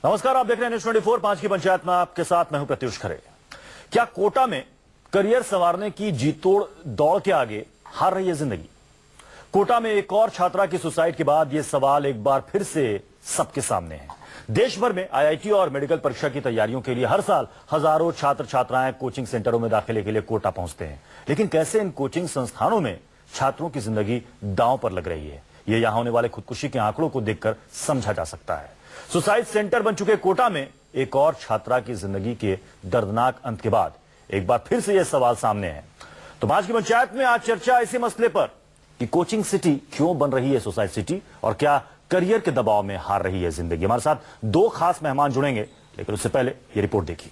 नमस्कार, आप देख रहे हैं न्यूज़ 24 5 की पंचायत में। आपके साथ मैं हूं प्रत्युष खरे। क्या कोटा में करियर संवारने की जीतोड़ दौड़ के आगे हार रही है जिंदगी? कोटा में एक और छात्रा की सुसाइड के बाद यह सवाल एक बार फिर से सबके सामने है। देश भर में आईआईटी और मेडिकल परीक्षा की तैयारियों के लिए हर साल हजारों छात्र छात्राएं कोचिंग सेंटरों में दाखिले के लिए कोटा पहुंचते हैं, लेकिन कैसे इन कोचिंग संस्थानों में छात्रों की जिंदगी दांव पर लग रही है, यह यहां होने वाले खुदकुशी के आंकड़ों को देखकर समझा जा सकता है। सुसाइड सेंटर बन चुके कोटा में एक और छात्रा की जिंदगी के दर्दनाक अंत के बाद एक बार फिर से यह सवाल सामने है। तो आज की पंचायत में आज चर्चा इसी मसले पर कि कोचिंग सिटी क्यों बन रही है सुसाइड सिटी और क्या करियर के दबाव में हार रही है जिंदगी। हमारे साथ दो खास मेहमान जुड़ेंगे, लेकिन उससे पहले ये रिपोर्ट देखिए।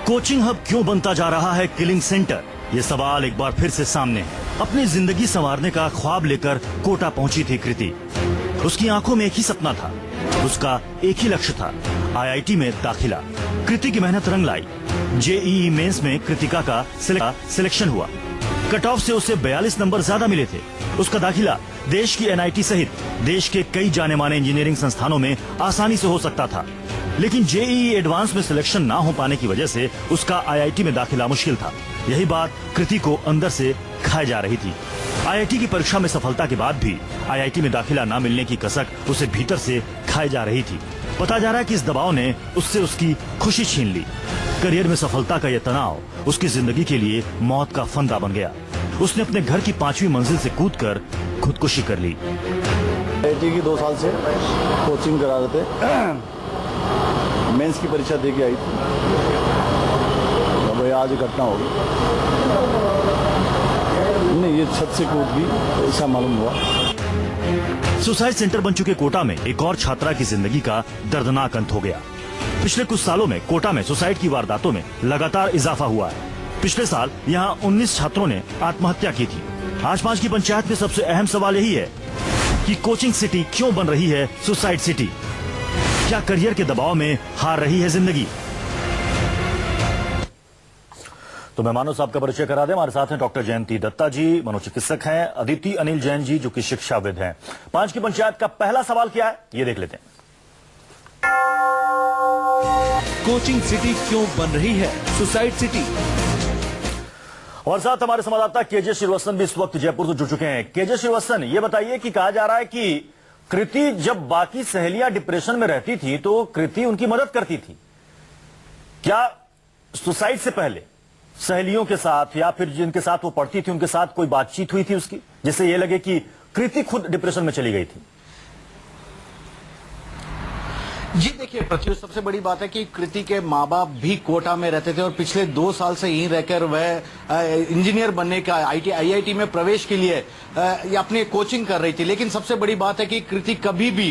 कोचिंग हब क्यों बनता जा रहा है किलिंग सेंटर, ये सवाल एक बार फिर से सामने है। अपनी जिंदगी संवारने का ख्वाब लेकर कोटा पहुंची थी कृति। उसकी आंखों में एक ही सपना था, उसका एक ही लक्ष्य था, आईआईटी में दाखिला। कृति की मेहनत रंग लाई। जेईई मेंस में कृतिका का सिलेक्शन हुआ। कट ऑफ से उसे 42 नंबर ज्यादा मिले थे। उसका दाखिला देश की एनआईटी सहित देश के कई जाने माने इंजीनियरिंग संस्थानों में आसानी से हो सकता था, लेकिन जेईई एडवांस में सिलेक्शन ना हो पाने की वजह से उसका आईआईटी में दाखिला मुश्किल था। यही बात कृति को अंदर से खाए जा रही थी। आईआईटी की परीक्षा में सफलता के बाद भी आईआईटी में दाखिला ना मिलने की कसक उसे भीतर से खाए जा रही थी। पता जा रहा है कि इस दबाव ने उससे उसकी खुशी छीन ली। करियर में सफलता का यह तनाव उसकी जिंदगी के लिए मौत का फंदा बन गया। उसने अपने घर की 5वीं मंजिल से कूदकर खुदकुशी कर ली। आईआईटी की 2 साल से कोचिंग करा रहे थे, मेंस की परीक्षा दे के आई थी। अब आज घटना हो गई। नहीं, ये छत से कूद गई, ऐसा मालूम हुआ। सुसाइड सेंटर बन चुके कोटा में एक और छात्रा की जिंदगी का दर्दनाक अंत हो गया। पिछले कुछ सालों में कोटा में सुसाइड की वारदातों में लगातार इजाफा हुआ है। पिछले साल यहाँ 19 छात्रों ने आत्महत्या की थी। आज 5 की पंचायत में सबसे अहम सवाल यही है कि कोचिंग सिटी क्यों बन रही है सुसाइड सिटी? क्या करियर के दबाव में हार रही है जिंदगी? तो मेहमानों से आपका परिचय करा दें। हमारे साथ हैं डॉक्टर जयंती दत्ता जी, मनोचिकित्सक हैं, अदिति अनिल जैन जी जो कि शिक्षाविद हैं। 5 की पंचायत का पहला सवाल क्या है, ये देख लेते हैं। कोचिंग सिटी क्यों बन रही है सुसाइड सिटी? और साथ हमारे संवाददाता केजे श्रीवास्तव भी इस वक्त जयपुर से जुड़ चुके हैं। केजे श्रीवास्तव, ये बताइए कि कहा जा रहा है कि कृति जब बाकी सहेलियां डिप्रेशन में रहती थी तो कृति उनकी मदद करती थी। क्या सुसाइड से पहले सहेलियों के साथ या फिर जिनके साथ वो पढ़ती थी उनके साथ कोई बातचीत हुई थी उसकी, जिससे ये लगे कि कृति खुद डिप्रेशन में चली गई थी? जी देखिए प्रत्युष, सबसे बड़ी बात है कि कृति के माँ बाप भी कोटा में रहते थे और पिछले 2 साल से यहीं रहकर वह इंजीनियर बनने का आईआईटी में प्रवेश के लिए अपनी कोचिंग कर रही थी। लेकिन सबसे बड़ी बात है कि कृति कभी भी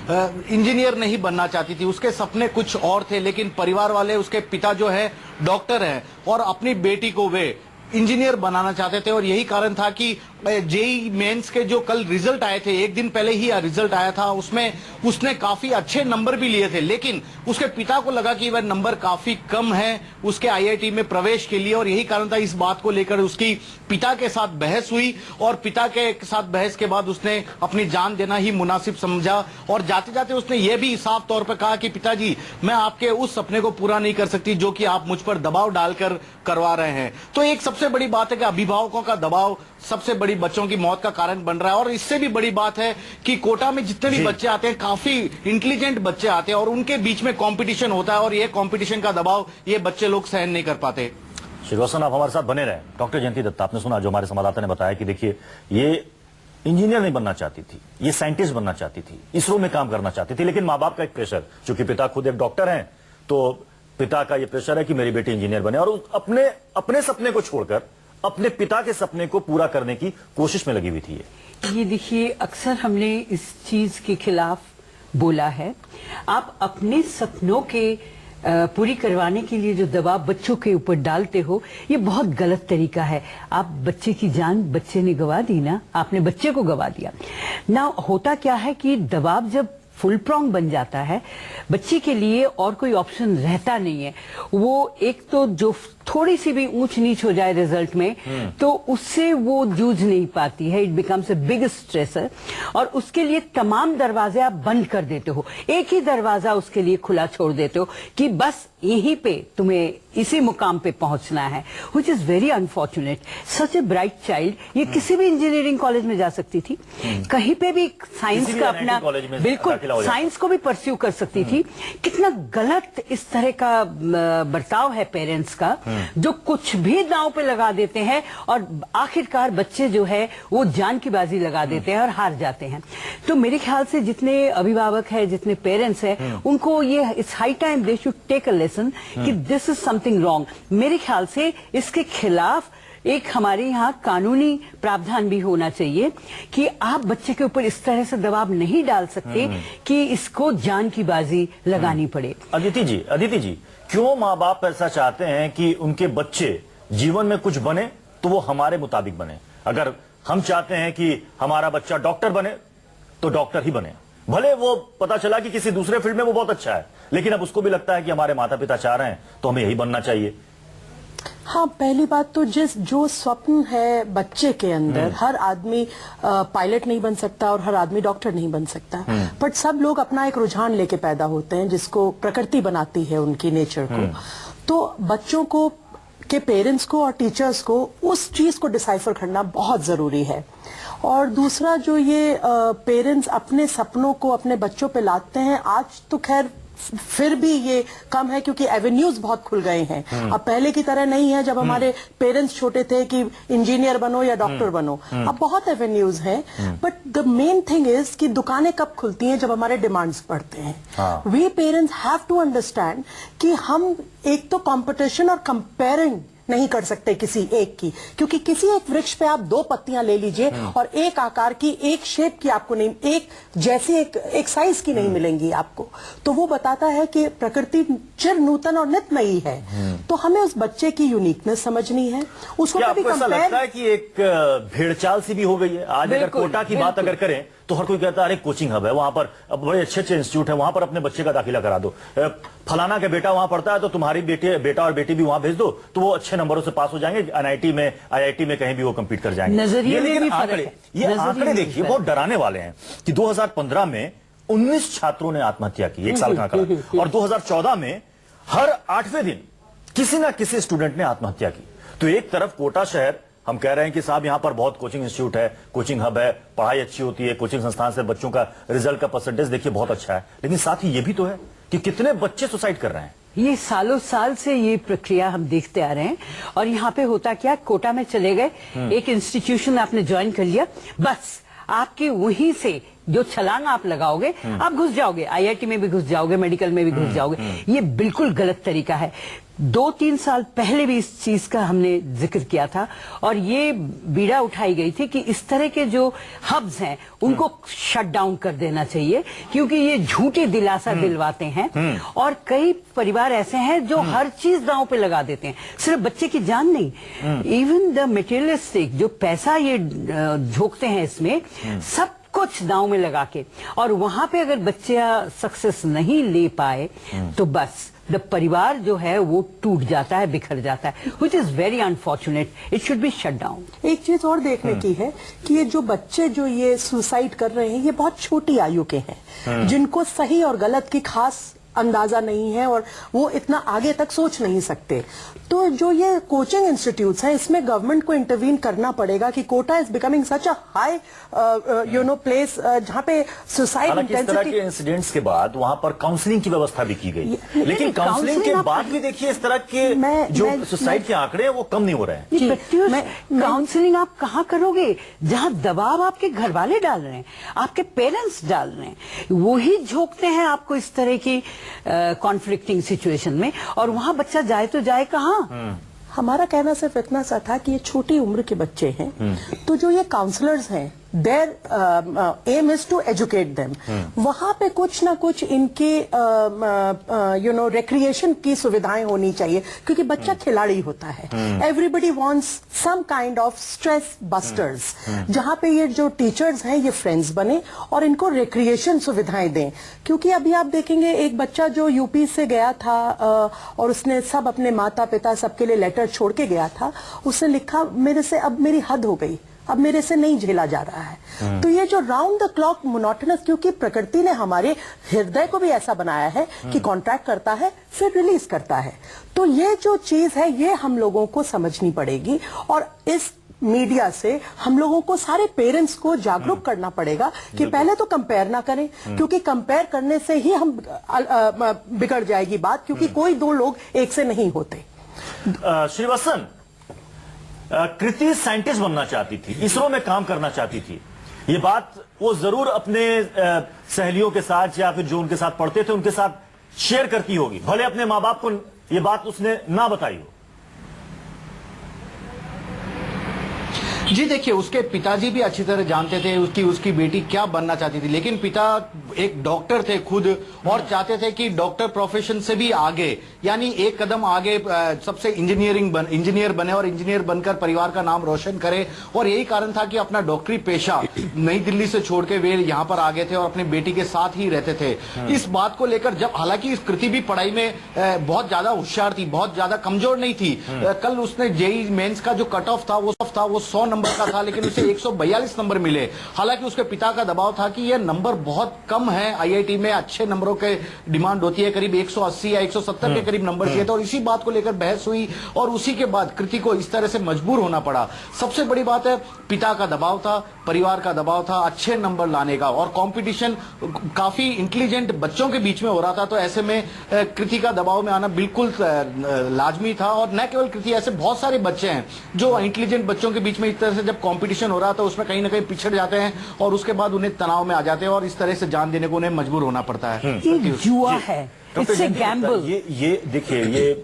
इंजीनियर नहीं बनना चाहती थी। उसके सपने कुछ और थे, लेकिन परिवार वाले, उसके पिता जो है डॉक्टर हैं और अपनी बेटी को वे इंजीनियर बनाना चाहते थे। और यही कारण था कि जेईई मेंस के जो कल रिजल्ट आए थे, एक दिन पहले ही रिजल्ट आया था, उसमें उसने काफी अच्छे नंबर भी लिए थे, लेकिन उसके पिता को लगा कि वह नंबर काफी कम है उसके आईआईटी में प्रवेश के लिए। और यही कारण था, इस बात को लेकर उसकी पिता के साथ बहस हुई और पिता के साथ बहस के बाद उसने अपनी जान देना ही मुनासिब समझा। और जाते जाते उसने यह भी साफ तौर पर कहा कि पिताजी, मैं आपके उस सपने को पूरा नहीं कर सकती जो कि आप मुझ पर दबाव डालकर करवा रहे हैं। तो एक सबसे बड़ी बात है कि अभिभावकों का दबाव सबसे बड़ी बच्चों की मौत का कारण बन रहा है। और इससे भी बड़ी बात है कि कोटा में जितने भी बच्चे आते हैं, काफी इंटेलिजेंट बच्चे आते हैं और उनके बीच में कंपटीशन होता है और ये कंपटीशन का दबाव ये बच्चे लोग सहन नहीं कर पाते। श्रीवास्तव, आप हमारे साथ बने रहे। डॉक्टर जयंती दत्ता, आपने सुना जो हमारे संवाददाता ने बताया कि देखिए, ये इंजीनियर नहीं बनना चाहती थी, ये साइंटिस्ट बनना चाहती थी, इसरो में काम करना चाहती थी, लेकिन माँ बाप का एक प्रेशर, चूंकि पिता खुद एक डॉक्टर हैं, तो पिता का ये प्रेशर है कि मेरी बेटी इंजीनियर बने, और अपने सपने को छोड़कर अपने पिता के सपने को पूरा करने की कोशिश में लगी हुई थी। ये देखिए, अक्सर हमने इस चीज के खिलाफ बोला है। आप अपने सपनों के पूरी करवाने के लिए जो दबाव बच्चों के ऊपर डालते हो, ये बहुत गलत तरीका है। आप बच्चे की जान बच्चे ने गवा दी ना, आपने बच्चे को गवा दिया ना। होता क्या है कि दबाव जब फुल प्रॉन्ग बन जाता है, बच्चे के लिए और कोई ऑप्शन रहता नहीं है। वो एक तो जो थोड़ी सी भी ऊंच नीच हो जाए रिजल्ट में तो उससे वो जूझ नहीं पाती है। It becomes a big stressor और उसके लिए तमाम दरवाजे आप बंद कर देते हो, एक ही दरवाजा उसके लिए खुला छोड़ देते हो कि बस यहीं पे तुम्हें इसी मुकाम पे पहुंचना है, which is very unfortunate. Such a bright child ये किसी भी इंजीनियरिंग कॉलेज में जा सकती थी, कहीं पे भी साइंस का अपना बिल्कुल साइंस को भी परस्यू कर सकती थी। कितना गलत इस तरह का बर्ताव है पेरेंट्स का, जो कुछ भी दांव पे लगा देते हैं और आखिरकार बच्चे जो है वो जान की बाजी लगा देते हैं और हार जाते हैं। तो मेरे ख्याल से जितने अभिभावक हैं, जितने पेरेंट्स हैं, उनको ये it's high time they should take a lesson कि दिस इज समथिंग रॉन्ग। मेरे ख्याल से इसके खिलाफ एक हमारे यहाँ कानूनी प्रावधान भी होना चाहिए कि आप बच्चे के ऊपर इस तरह से दबाव नहीं डाल सकते कि इसको जान की बाजी लगानी पड़े। अदिति जी, क्यों माँ बाप ऐसा चाहते हैं कि उनके बच्चे जीवन में कुछ बने तो वो हमारे मुताबिक बने? अगर हम चाहते हैं कि हमारा बच्चा डॉक्टर बने तो डॉक्टर ही बने, भले वो पता चला कि किसी दूसरे फील्ड में वो बहुत अच्छा है, लेकिन अब उसको भी लगता है कि हमारे माता पिता चाह रहे हैं तो हमें यही बनना चाहिए। हाँ, पहली बात तो जो स्वप्न है बच्चे के अंदर, हर आदमी पायलट नहीं बन सकता और हर आदमी डॉक्टर नहीं बन सकता, बट सब लोग अपना एक रुझान लेके पैदा होते हैं जिसको प्रकृति बनाती है उनकी नेचर को। तो बच्चों को के पेरेंट्स को और टीचर्स को उस चीज को डिसाइफर करना बहुत जरूरी है। और दूसरा जो ये पेरेंट्स अपने सपनों को अपने बच्चों पे लाते हैं, आज तो खैर फिर भी ये कम है क्योंकि एवेन्यूज बहुत खुल गए हैं। अब पहले की तरह नहीं है जब हमारे पेरेंट्स छोटे थे कि इंजीनियर बनो या डॉक्टर बनो। अब बहुत एवेन्यूज हैं, but the main thing is कि दुकानें कब खुलती हैं? जब हमारे डिमांड्स बढ़ते हैं। We parents have to understand कि हम एक तो कंपटीशन और कंपेयरिंग नहीं कर सकते किसी एक की, क्योंकि किसी एक वृक्ष पे आप 2 पत्तियां ले लीजिए और एक आकार की, एक शेप की आपको नहीं, एक जैसी एक साइज की नहीं मिलेंगी आपको। तो वो बताता है कि प्रकृति चिर नूतन और नित नई है। तो हमें उस बच्चे की यूनिकनेस समझनी है, उसको कभी ऐसा लगता है कि एक भेड़चाल सी भी हो गई है? आज अगर कोटा की बात अगर करें तो हर कोई कहता है अरे कोचिंग हब है, वहां पर बड़े अच्छे इंस्टीट्यूट है, वहां पर अपने बच्चे का दाखिला करा दो, फलाना के बेटा वहां पढ़ता है तो तुम्हारी बेटा और बेटी भी वहां भेज दो तो वो अच्छे नंबरों से पास हो जाएंगे, एनआईटी में, आईआईटी में कहीं भी वो कंपीट कर जाएंगे। ये आंकड़े देखिए बहुत डराने वाले हैं कि 2015 में 19 छात्रों ने आत्महत्या की, 1 साल का आंकड़ा, और 2014 में हर 8वें दिन किसी ना किसी स्टूडेंट ने आत्महत्या की। तो एक तरफ कोटा शहर हम कह रहे हैं कि साहब यहां पर बहुत कोचिंग इंस्टीट्यूट है, कोचिंग हब है, पढ़ाई अच्छी होती है, कोचिंग संस्थान से बच्चों का रिजल्ट का परसेंटेज देखिए बहुत अच्छा है, लेकिन साथ ही ये भी तो है कि कितने बच्चे सुसाइड कर रहे हैं। ये सालों साल से ये प्रक्रिया हम देखते आ रहे हैं। और यहाँ पे होता क्या, कोटा में चले गए, एक इंस्टीट्यूशन आपने ज्वाइन कर लिया, बस आपके वहीं से जो छलांग आप लगाओगे आप घुस जाओगे, आईआईटी में भी घुस जाओगे, मेडिकल में भी घुस जाओगे। ये बिल्कुल गलत तरीका है। 2-3 साल पहले भी इस चीज का हमने जिक्र किया था और ये बीड़ा उठाई गई थी कि इस तरह के जो हब्स हैं उनको शट डाउन कर देना चाहिए, क्योंकि ये झूठी दिलासा दिलवाते हैं। और कई परिवार ऐसे हैं जो हर चीज दांव पे लगा देते हैं, सिर्फ बच्चे की जान नहीं, इवन द मटेरियलिस्टिक जो पैसा ये झोंकते हैं इसमें, सब कुछ दांव में लगा के, और वहां पे अगर बच्चा सक्सेस नहीं ले पाए तो बस द परिवार जो है वो टूट जाता है, बिखर जाता है, which is very unfortunate. It should be shut down. एक चीज और देखने की है कि ये जो बच्चे जो ये सुसाइड कर रहे हैं ये बहुत छोटी आयु के हैं, जिनको सही और गलत की खास अंदाजा नहीं है और वो इतना आगे तक सोच नहीं सकते। तो जो ये कोचिंग इंस्टीट्यूट्स हैं इसमें गवर्नमेंट को इंटरवीन करना पड़ेगा कि Kota is becoming such a high place जहां पे सुसाइड इंटेंसिटी। इस तरह के इंसिडेंट्स के बाद वहां पर काउंसलिंग की व्यवस्था भी की गई, लेकिन काउंसलिंग के बाद भी देखिए इस तरह के जो सुसाइड के आंकड़े हैं वो कम नहीं हो रहे हैं। काउंसलिंग आप कहाँ करोगे जहां दबाव आपके घर वाले डाल रहे हैं, आपके पेरेंट्स डाल रहे हैं, वही झोंकते हैं आपको इस तरह की कॉन्फ्लिक्टिंग सिचुएशन में, और वहां बच्चा जाए तो जाए कहाँ। हमारा कहना सिर्फ इतना सा था कि ये छोटी उम्र के बच्चे हैं, तो जो ये काउंसलर्स हैं their aim is to educate them. वहां पे कुछ ना कुछ इनके recreation की सुविधाएं होनी चाहिए, क्योंकि बच्चा खिलाड़ी होता है. Everybody wants some kind of stress busters, जहां पे ये जो टीचर्स हैं ये फ्रेंड्स बने और इनको रिक्रिएशन सुविधाएं दें. क्योंकि अभी आप देखेंगे एक बच्चा जो यूपी से गया था और उसने सब अपने माता पिता सबके लिए लेटर छोड़ के गया था, उसने लिखा मेरे से अब मेरी हद हो गई, अब मेरे से नहीं झेला जा रहा है. तो ये जो राउंड द क्लॉक मोनोटोनस, क्योंकि प्रकृति ने हमारे हृदय को भी ऐसा बनाया है कि कॉन्ट्रैक्ट करता है फिर रिलीज करता है. तो ये जो चीज है ये हम लोगों को समझनी पड़ेगी और इस मीडिया से हम लोगों को सारे पेरेंट्स को जागरूक करना पड़ेगा कि पहले तो कंपेयर ना करें, क्योंकि कंपेयर करने से ही हम बिगड़ जाएगी बात, क्योंकि कोई दो लोग एक से नहीं होते. श्रीवास्तव, कृति साइंटिस्ट बनना चाहती थी, इसरो में काम करना चाहती थी. ये बात वो जरूर अपने सहेलियों के साथ या फिर जो उनके साथ पढ़ते थे उनके साथ शेयर करती होगी, भले अपने मां बाप को ये बात उसने ना बताई हो. जी देखिए, उसके पिताजी भी अच्छी तरह जानते थे उसकी बेटी क्या बनना चाहती थी, लेकिन पिता एक डॉक्टर थे खुद और चाहते थे कि डॉक्टर प्रोफेशन से भी आगे, यानी एक कदम आगे सबसे इंजीनियर बने और इंजीनियर बनकर परिवार का नाम रोशन करे. और यही कारण था कि अपना डॉक्टरी पेशा नई दिल्ली से छोड़ के वे यहाँ पर आ गए थे और अपनी बेटी के साथ ही रहते थे. इस बात को लेकर जब, हालांकि इस कृति भी पढ़ाई में बहुत ज्यादा होशियार थी, बहुत ज्यादा कमजोर नहीं थी. कल उसने जेईई मेंस का जो कट ऑफ था वो 100 नंबर का था, लेकिन उसे 142 नंबर मिले. हालांकि उसके पिता का दबाव था कि यह नंबर बहुत कम है, आईआईटी में अच्छे नंबरों के डिमांड होती है, करीब 180 या 170 के करीब नंबर चाहिए. तो और इसी बात को लेकर बहस हुई और उसी के बाद कृति को इस तरह से मजबूर होना पड़ा. सबसे बड़ी बात है, पिता का दबाव था, परिवार का दबाव था अच्छे नंबर लाने का, और कंपटीशन काफी इंटेलिजेंट बच्चों के बीच में हो रहा था. तो ऐसे में कृति का दबाव में आना बिल्कुल लाजमी था. और न केवल कृति, ऐसे बहुत सारे बच्चे हैं जो इंटेलिजेंट बच्चों के बीच में इस तरह से जब कंपटीशन हो रहा था उसमें कहीं ना कहीं पिछड़ जाते हैं और उसके बाद उन्हें तनाव में आ जाते हैं और इस तरह से जान देने को उन्हें मजबूर होना पड़ता है. ये जुआ है, इट्स अ गैम्बल. ये देखिए, ये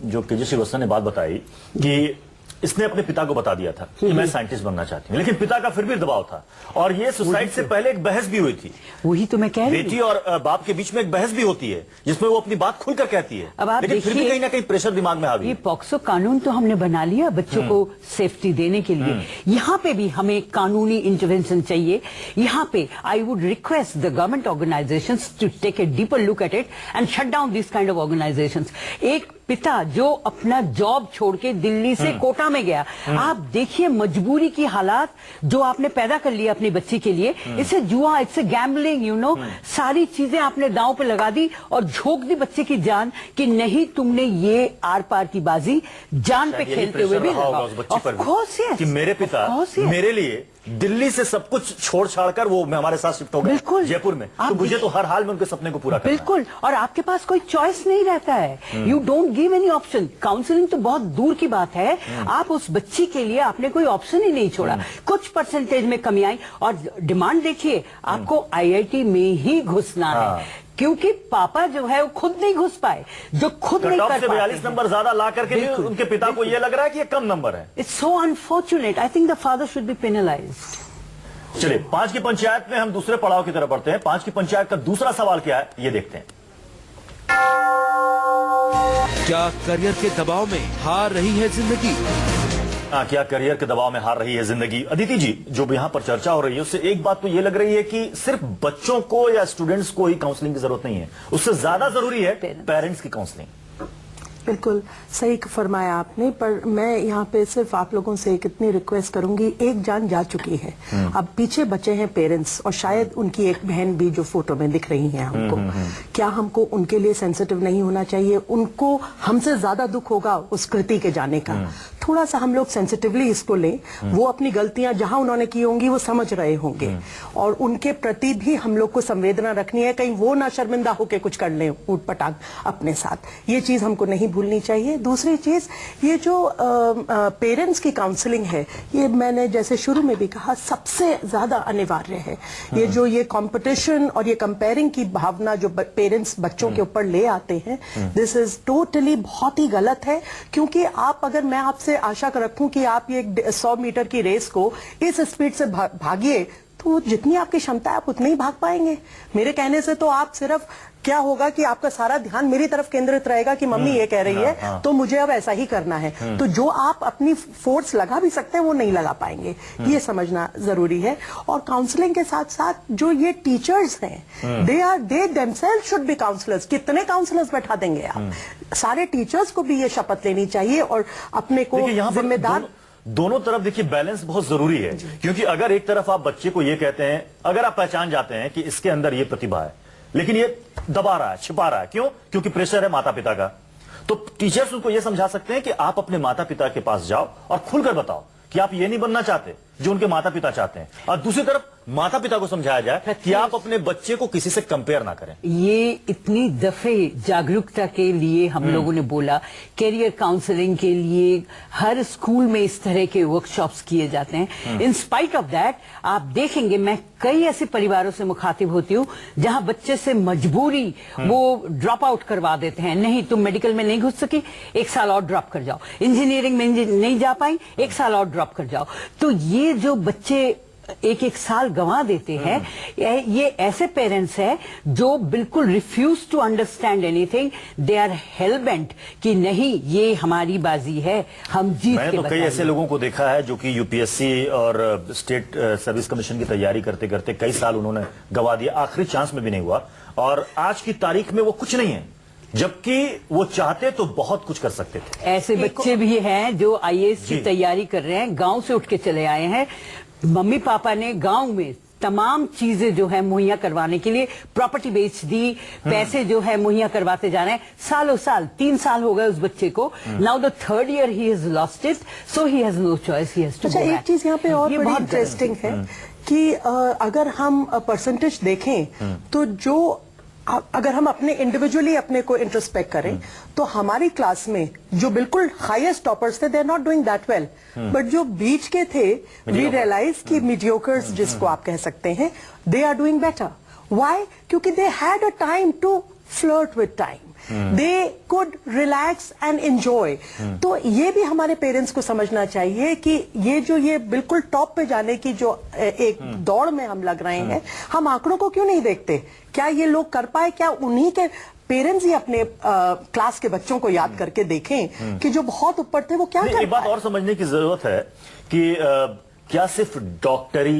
जो केजी श्रीवास्तव ने बात बताई कि इसने अपने पिता को बता दिया था कि मैं साइंटिस्ट बनना चाहती हूँ, लेकिन पिता का फिर भी दबाव था. और ये सुसाइड से पहले एक बहस भी हुई थी. वही तो मैं कह रही हूं, बेटी और बाप के बीच में एक बहस भी होती है जिसमें वो अपनी बात खुलकर कहती है. अब आप लेकिन फिर भी कहीं ना कहीं प्रेशर दिमाग में आ गया. ये पॉक्सो कानून तो हमने बना लिया बच्चों को सेफ्टी देने के लिए. यहाँ पे भी हमें कानूनी इंटरवेंशन चाहिए. यहाँ पे I would request the government organisations to take a deeper look at it and shut down this kind of organisations. एक पिता जो अपना जॉब छोड़ के दिल्ली से कोटा में गया, आप देखिए मजबूरी की हालात जो आपने पैदा कर लिया अपनी बच्ची के लिए. इसे जुआ, इट्स गैम्बलिंग, यू नो. सारी चीजें आपने दांव पे लगा दी और झोंक दी बच्चे की जान कि नहीं, तुमने ये आर पार की बाजी जान पे खेलते हुए भी लगा. कि मेरे पिता मेरे लिए दिल्ली से सब कुछ छोड़ छाड़ कर वो हमारे साथ शिफ्ट हो गए जयपुर में, तो मुझे तो हर हाल में उनके सपने को पूरा करना है. बिल्कुल. और आपके पास कोई चॉइस नहीं रहता है. You don't give any option. Counselling तो बहुत दूर की बात है. आप उस बच्ची के लिए आपने कोई ऑप्शन ही नहीं छोड़ा. कुछ परसेंटेज में कमी आई और डिमांड देखिए, आपको आईआईटी में ही घुसना है, क्योंकि पापा जो है वो खुद नहीं घुस पाए, जो खुद नहीं कर पाए. 42 नंबर ज्यादा ला करके भी उनके पिता को ये लग रहा है कि ये कम नंबर है. It's so unfortunate. I think the father should be penalised. चलिए, 5 की पंचायत में हम दूसरे पड़ाव की तरफ बढ़ते हैं. 5 की पंचायत का दूसरा सवाल क्या है, ये देखते हैं. क्या करियर के दबाव में हार रही है जिंदगी? क्या करियर के दबाव में हार रही है जिंदगी? अदिति जी, जो भी यहाँ पर चर्चा हो रही है उससे एक बात तो ये लग रही है कि सिर्फ बच्चों को या स्टूडेंट्स को ही काउंसलिंग की जरूरत नहीं है, उससे ज्यादा जरूरी है पेरेंट्स की काउंसलिंग. बिल्कुल सही फरमाया आपने, पर मैं यहाँ पे सिर्फ आप लोगों से एक इतनी रिक्वेस्ट करूंगी. एक जान जा चुकी है, अब पीछे बचे हैं पेरेंट्स और शायद उनकी एक बहन भी जो फोटो में दिख रही है हमको. क्या हमको उनके लिए सेंसिटिव नहीं होना चाहिए? उनको हमसे ज्यादा दुख होगा उस कृति के जाने का. थोड़ा सा हम लोग सेंसिटिवली इसको लें. वो अपनी गलतियां जहां उन्होंने की होंगी वो समझ रहे होंगे और उनके प्रति भी हम लोग को संवेदना रखनी है, कहीं वो ना शर्मिंदा होकर कुछ कर लें ऊट पटांग अपने साथ. ये चीज हमको नहीं भूलनी चाहिए। दूसरी चीज, ये जो पेरेंट्स की काउंसलिंग है, ये मैंने जैसे शुरू में भी कहा सबसे ज्यादा अनिवार्य है। ये जो ये कंपटीशन और ये कंपेयरिंग की भावना जो पेरेंट्स बच्चों के ऊपर ले आते हैं, दिस इज टोटली बहुत ही गलत है। क्योंकि आप, अगर मैं आपसे आशा रखूं कि आप ये 100 मीटर की रेस को इस स्पीड से भागिए, तो जितनी आपकी क्षमता है आप उतने ही भाग पाएंगे। मेरे कहने से तो आप सिर्फ क्या होगा कि आपका सारा ध्यान मेरी तरफ केंद्रित रहेगा कि मम्मी ये कह रही है तो मुझे अब ऐसा ही करना है। तो जो आप अपनी फोर्स लगा भी सकते हैं वो नहीं लगा पाएंगे, ये समझना जरूरी है। और काउंसलिंग के साथ साथ जो ये टीचर्स हैं, they themselves should be counsellors. कितने काउंसलर्स बैठा देंगे आप? सारे टीचर्स को भी ये शपथ लेनी चाहिए और अपने को जिम्मेदार। दोनों तरफ देखिए बैलेंस बहुत जरूरी है, क्योंकि अगर एक तरफ आप बच्चे को ये कहते हैं, अगर आप पहचान जाते हैं कि इसके अंदर ये प्रतिभा है लेकिन ये दबा रहा है, छिपा रहा है, क्यों? क्योंकि प्रेशर है माता पिता का, तो टीचर्स उनको ये समझा सकते हैं कि आप अपने माता पिता के पास जाओ और खुलकर बताओ कि आप ये नहीं बनना चाहते जो उनके माता पिता चाहते हैं। और दूसरी तरफ माता पिता को समझाया जाए कि आप अपने बच्चे को किसी से कंपेयर ना करें। ये इतनी दफे जागरूकता के लिए हम लोगों ने बोला, कैरियर काउंसलिंग के लिए हर स्कूल में इस तरह के वर्कशॉप्स किए जाते हैं। इन स्पाइट ऑफ दैट आप देखेंगे, मैं कई ऐसे परिवारों से मुखातिब होती हूँ जहां बच्चे से मजबूरी वो ड्रॉप आउट करवा देते हैं। नहीं, तुम मेडिकल में नहीं घुस सकी, 1 साल और ड्रॉप कर जाओ। इंजीनियरिंग में नहीं जा पाई, 1 साल और ड्रॉप कर जाओ। तो ये जो बच्चे 1-1 साल गंवा देते हैं, ये ऐसे पेरेंट्स हैं जो बिल्कुल refuse to understand anything. They are hell bent कि नहीं, ये हमारी बाजी है, हम जीत के मैंने तो कई ऐसे लोगों को देखा है जो कि यूपीएससी और स्टेट सर्विस कमीशन की तैयारी करते करते कई साल उन्होंने गंवा दिया, आखिरी चांस में भी नहीं हुआ, और आज की तारीख में वो कुछ नहीं है, जबकि वो चाहते तो बहुत कुछ कर सकते थे। ऐसे बच्चे भी हैं जो आईएएस की तैयारी कर रहे हैं, गांव से उठ के चले आए हैं। मम्मी पापा ने गांव में तमाम चीजें जो है मुहैया करवाने के लिए प्रॉपर्टी बेच दी, पैसे जो है मुहैया करवाते जा रहे हैं, सालों साल। 3 साल हो गए उस बच्चे को। Now the 3rd year he has lost it, so he has no choice, he has to go back. एक चीज यहाँ पे और बड़ी इंटरेस्टिंग है कि अगर हम परसेंटेज देखें तो जो अगर हम अपने इंडिविजुअली अपने को इंट्रोस्पेक्ट करें तो हमारी क्लास में जो बिल्कुल हाईएस्ट टॉपर्स थे, they are not doing that well, but जो बीच के थे, वी रियलाइज कि मीडियोकर्स जिसको आप कह सकते हैं, they are doing better. Why? क्योंकि they had a time to flirt with time, they could relax and enjoy. तो ये भी हमारे पेरेंट्स को समझना चाहिए कि ये बिल्कुल टॉप पे जाने की जो एक दौड़ में हम लग रहे हैं, हम आंकड़ों को क्यों नहीं देखते? क्या ये लोग कर पाए? क्या उन्हीं के पेरेंट्स ही अपने क्लास के बच्चों को याद करके देखें कि जो बहुत ऊपर थे वो क्या कर पाए? एक बात और समझने की जरूरत है कि क्या सिर्फ डॉक्टरी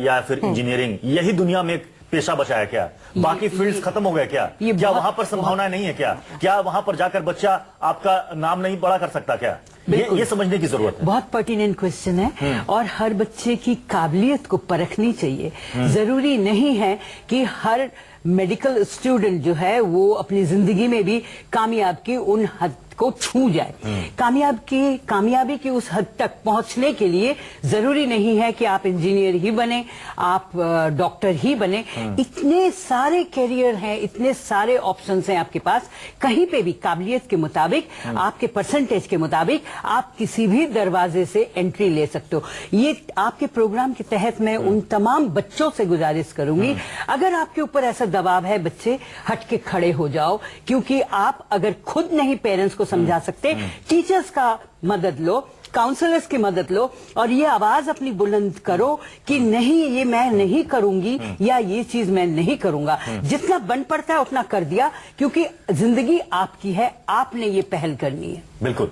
या फिर इंजीनियरिंग यही दुनिया में पेशा बचा है क्या? बाकी फील्ड्स खत्म हो गए क्या? क्या वहां पर संभावनाएं नहीं है क्या? क्या वहां पर जाकर बच्चा आपका नाम नहीं बड़ा कर सकता क्या? ये समझने की जरूरत है। बहुत पर्टिनेंट क्वेश्चन है और हर बच्चे की काबिलियत को परखनी चाहिए। जरूरी नहीं है कि हर मेडिकल स्टूडेंट जो है वो अपनी जिंदगी में भी कामयाब की उन हद को छू जाए। कामयाबी की उस हद तक पहुंचने के लिए जरूरी नहीं है कि आप इंजीनियर ही बने, आप डॉक्टर ही बने। इतने सारे कैरियर हैं, इतने सारे ऑप्शंस हैं आपके पास। कहीं पे भी काबिलियत के मुताबिक, आपके परसेंटेज के मुताबिक आप किसी भी दरवाजे से एंट्री ले सकते हो। ये आपके प्रोग्राम के तहत मैं उन तमाम बच्चों से गुजारिश करूंगी, अगर आपके ऊपर ऐसा दबाव है, बच्चे हट के खड़े हो जाओ। क्योंकि आप अगर खुद नहीं पेरेंट्स को समझा सकते, टीचर्स का मदद लो, काउंसलर्स की मदद लो और ये आवाज अपनी बुलंद करो कि नहीं, ये मैं नहीं करूंगी या ये चीज मैं नहीं करूंगा। जितना बन पड़ता है उतना कर दिया, क्योंकि जिंदगी आपकी है, आपने ये पहल करनी है। बिल्कुल।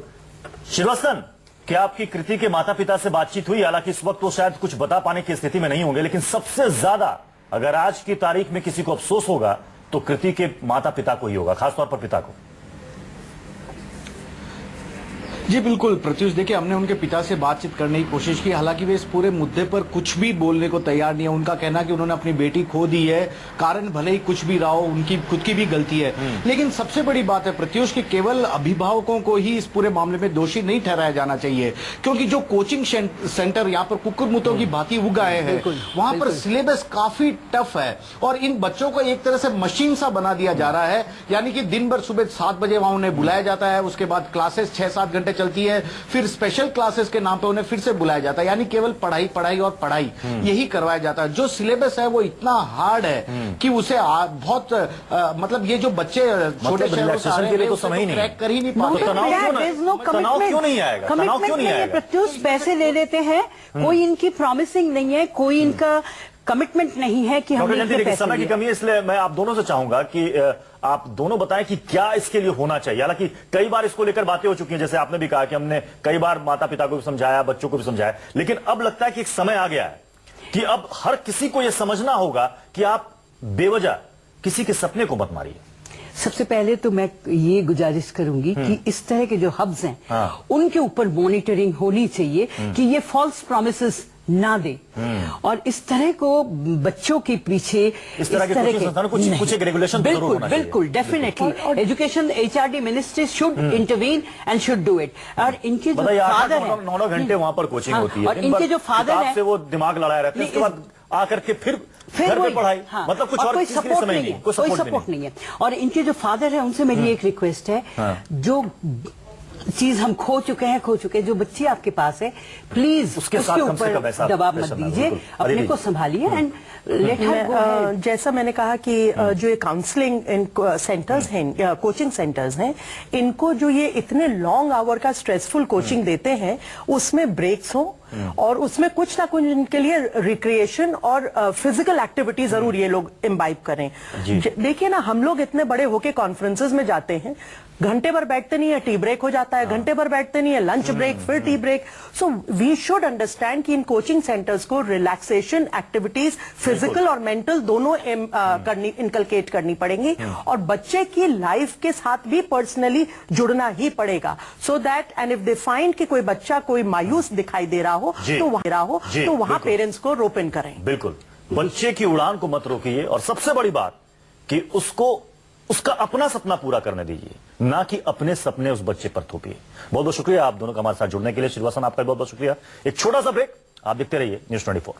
श्रीवास्तव, क्या आपकी कृति के माता पिता से बातचीत हुई? हालांकि इस वक्त वो शायद कुछ बता पाने की स्थिति में नहीं होंगे, लेकिन सबसे ज्यादा अगर आज की तारीख में किसी को अफसोस होगा तो कृति के माता पिता को ही होगा, खासतौर पर पिता को। जी बिल्कुल प्रत्युष, देखिए हमने उनके पिता से बातचीत करने की कोशिश की, हालांकि वे इस पूरे मुद्दे पर कुछ भी बोलने को तैयार नहीं है। उनका कहना कि उन्होंने अपनी बेटी खो दी है, कारण भले ही कुछ भी रहा हो, उनकी खुद की भी गलती है। लेकिन सबसे बड़ी बात है प्रत्युष कि केवल अभिभावकों को ही इस पूरे मामले में दोषी नहीं ठहराया जाना चाहिए, क्योंकि जो कोचिंग सेंटर यहाँ पर कुकुरमुतों की भांति उग आए हैं, वहां पर सिलेबस काफी टफ है और इन बच्चों को एक तरह से मशीन सा बना दिया जा रहा है। यानी कि दिन भर सुबह 7 बजे वहां उन्हें बुलाया जाता है, उसके बाद क्लासेस 6-7 घंटे चलती है, फिर स्पेशल क्लासेस के नाम पे उन्हें फिर से बुलाया जाता है। यानी केवल पढ़ाई पढ़ाई और पढ़ाई यही करवाया जाता है। जो सिलेबस है वो इतना हार्ड है कि उसे बहुत मतलब ये जो बच्चे छोटे शहरों से आ रहे हैं, तो समय ही नहीं क्रैक कर ही नहीं तो पाते। तनाव क्यों नहीं आएगा? तनाव क्यों नहीं आएगा? प्रत्युष पैसे ले लेते हैं, कोई इनकी प्रॉमिसिंग नहीं है, कोई इनका कमिटमेंट नहीं है कि हम समय की कमी है, इसलिए मैं आप दोनों से चाहूंगा कि आप दोनों बताएं कि क्या इसके लिए होना चाहिए। हालांकि कई बार इसको लेकर बातें हो चुकी हैं, जैसे आपने भी कहा कि हमने कई बार माता पिता को भी समझाया, बच्चों को भी समझाया, लेकिन अब लगता है कि एक समय आ गया है कि अब हर किसी को यह समझना होगा कि आप बेवजह किसी के सपने को मत मारिए। सबसे पहले तो मैं ये गुजारिश करूंगी कि इस तरह के जो हब्स हैं उनके ऊपर मॉनिटरिंग होनी चाहिए कि ये फॉल्स प्रॉमिसेस ना दे और इस तरह को बच्चों के पीछे इस तरह के कुछ एक रेगुलेशन बिल्कुल बिल्कुल definitely education HRD ministry should intervene and should do it. और इनके जो फादर हैं 9 घंटे वहां पर कोचिंग होती है और इनके जो फादर हैं से वो दिमाग लड़ाए रहते हैं, उसके बाद आकर के फिर घर पे पढ़ाई, मतलब कुछ और कोई सपोर्ट नहीं है, कोई सपोर्ट नहीं है। और इनके जो फादर है उनसे मेरी एक रिक्वेस्ट है, जो चीज हम खो चुके हैं, जो बच्ची आपके पास है, प्लीज उसके ऊपर दबाव मत दीजिए, अपने को संभालिए एंड लेट हर गो। जैसा मैंने कहा कि जो ये काउंसलिंग सेंटर्स हैं, कोचिंग सेंटर्स हैं, इनको जो ये इतने लॉन्ग आवर का स्ट्रेसफुल कोचिंग देते हैं, उसमें ब्रेक्स हो और उसमें कुछ ना कुछ इनके लिए रिक्रिएशन और फिजिकल एक्टिविटी जरूर ये लोग इम्बाइब करें। देखिए ना, हम लोग इतने बड़े होके कॉन्फ्रेंसेस में जाते हैं, घंटे भर बैठते नहीं है, टी ब्रेक हो जाता है, घंटे भर बैठते नहीं है, लंच ब्रेक, फिर tea break. So we should understand कि इन कोचिंग सेंटर्स को रिलैक्सेशन एक्टिविटीज फिजिकल और मेंटल दोनों इनकलकेट करनी पड़ेंगी और बच्चे की लाइफ के साथ भी पर्सनली जुड़ना ही पड़ेगा, so that and if they find कि कोई बच्चा कोई मायूस दिखाई दे रहा हो तो वहां पेरेंट्स को रोपन करें। बिल्कुल, बच्चे की उड़ान को मत रोकिए और सबसे बड़ी बात कि उसका अपना सपना पूरा करने दीजिए, ना कि अपने सपने उस बच्चे पर थोपिए। बहुत बहुत शुक्रिया आप दोनों का हमारे साथ जुड़ने के लिए। श्रीवासन, आपका बहुत बहुत शुक्रिया। एक छोटा सा ब्रेक, आप देखते रहिए News 24।